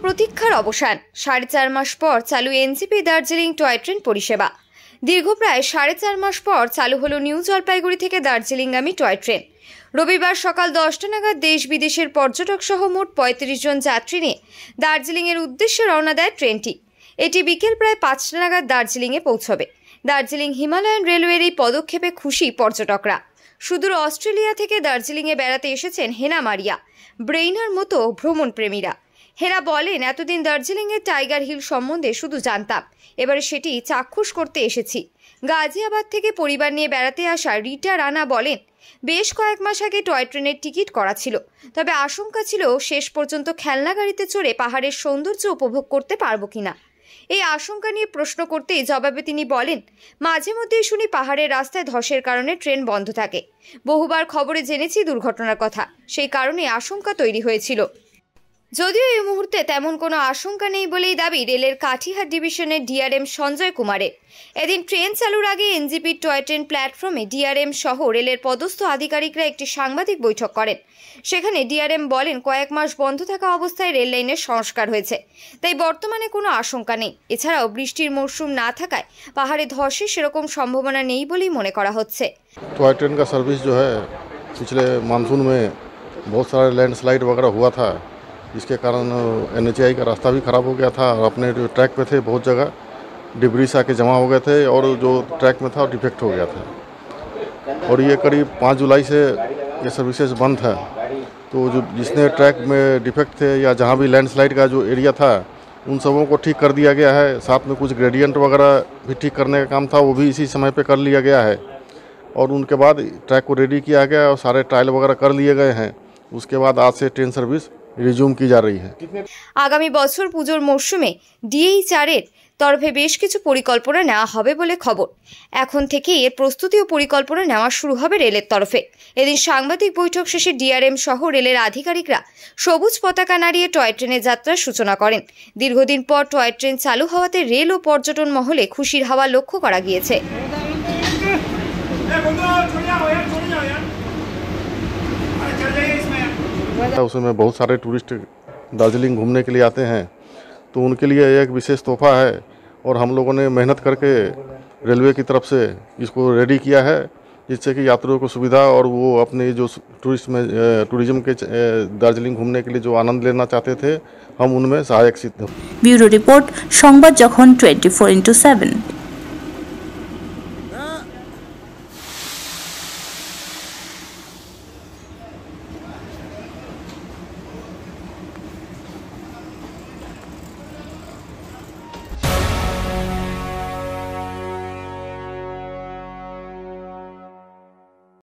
প্রতীক্ষার অবসান। 4.5 মাস পর চালু এনজেপি দার্জিলিং টয় ট্রেন পরিষেবা। দীর্ঘ প্রায় 4.5 মাস পর চালু হলো নিউ জলপাইগুড়ি থেকে দার্জিলিংগামী টয় ট্রেন। রবিবার সকাল 10টা নাগাদ দেশ বিদেশের পর্যটক সহ মোট 35 জন যাত্রী নিয়ে দার্জিলিংয়ের উদ্দেশ্যে রওনা দেয় ট্রেনটি। এটি বিকেল প্রায় 5টা নাগাদ দার্জিলিংয়ে পৌঁছবে। দার্জিলিং হিমালয়ান রেলওয়ের এই পদক্ষেপে খুশি পর্যটকরা। সুদূর অস্ট্রেলিয়া থেকে দার্জিলিংয়ে বেড়াতে এসেছেন হেনা মারিয়া, ব্রেইনার মতো ভ্রমণ প্রেমীরা। হেনা বলেন, এতদিন দার্জিলিংয়ের টাইগার হিল সম্বন্ধে শুধু জানতাম, এবারে সেটি চাক্ষুষ করতে এসেছি। গাজিয়াবাদ থেকে পরিবার নিয়ে বেড়াতে আসা রিটা রানা বলেন, বেশ কয়েক মাস আগে টয় ট্রেনের টিকিট করা ছিল, তবে আশঙ্কা ছিল শেষ পর্যন্ত খেলনা গাড়িতে চড়ে পাহাড়ের সৌন্দর্য উপভোগ করতে পারবো কিনা। এই আশঙ্কা নিয়ে প্রশ্ন করতেই জবাবে তিনি বলেন, মাঝে মধ্যেই শুনি পাহাড়ের রাস্তায় ধসের কারণে ট্রেন বন্ধ থাকে। বহুবার খবরে জেনেছি দুর্ঘটনার কথা, সেই কারণে আশঙ্কা তৈরি হয়েছিল। যদিও এই মুহূর্তে তেমন কোনো আশঙ্কা নেই বলেই দাবি রেলের কাঠিহাট ডিভিশনের ডিআরএম সঞ্জয় কুমারের। এদিন ট্রেন চালুর আগে এনজেপি টয় ট্রেন প্ল্যাটফর্মে ডিআরএম সহ রেলের পদস্থ আধিকারিকরা একটি সাংবাদিক বৈঠক করেন। সেখানে ডিআরএম বলেন, কয়েক মাস বন্ধ থাকা অবস্থায় রেল লাইনের সংস্কার হয়েছে, তাই বর্তমানে কোনো আশঙ্কা নেই। এছাড়াও বৃষ্টির মরশুম না থাকায় পাহাড়ে ধসে সেরকম সম্ভাবনা নেই বলেই মনে করা হচ্ছে। टॉय ट्रेन का सर्विस जो है पिछले मानसून में बहुत सारे लैंडस्लाइड वगैरह हुआ था, जिसके कारण एनएचएआई का रास्ता भी ख़राब हो गया था और अपने जो ट्रैक पे थे बहुत जगह डिब्रीस आके जमा हो गए थे और जो ट्रैक में था वो डिफेक्ट हो गया था। और ये करीब 5 जुलाई से ये सर्विसेज बंद है। तो जो जिसने ट्रैक में डिफेक्ट थे या जहाँ भी लैंडस्लाइड का जो एरिया था उन सबों को ठीक कर दिया गया है। साथ में कुछ ग्रेडियंट वगैरह भी ठीक करने का काम था, वो भी इसी समय पे कर लिया गया है। और उनके बाद ट्रैक को रेडी किया गया और सारे ट्रायल वगैरह कर लिए गए हैं। उसके बाद आज से ट्रेन सर्विस रिज्यूम की जा रही है। আগামী বছর পুজোর মরশুমে DHR এর তরফে বেশ কিছু পরিকল্পনা নেওয়া হবে বলে খবর। এখন থেকেই এর প্রস্তুতি ও পরিকল্পনা নেওয়া শুরু হবে রেলের তরফে। এদিন সাংবাদিক বৈঠক শেষে ডিআরএম সহ রেলের আধিকারিকরা সবুজ পতাকা নাড়িয়ে টয় ট্রেনের যাত্রার সূচনা করেন। দীর্ঘদিন পর টয় ট্রেন চালু হওয়াতে রেল ও পর্যটন মহলে খুশির হাওয়া লক্ষ্য করা গিয়েছে। उसमें बहुत सारे टूरिस्ट दार्जिलिंग घूमने के लिए आते हैं, तो उनके लिए एक विशेष तोहफा है और हम लोगों ने मेहनत करके रेलवे की तरफ से इसको रेडी किया है, जिससे कि यात्रियों को सुविधा और वो अपने जो टूरिज्म के दार्जिलिंग घूमने के लिए जो आनंद लेना चाहते थे, हम उनमें सहायक सिद्ध। ब्यूरो रिपोर्ट, संबाद जखन 24x7।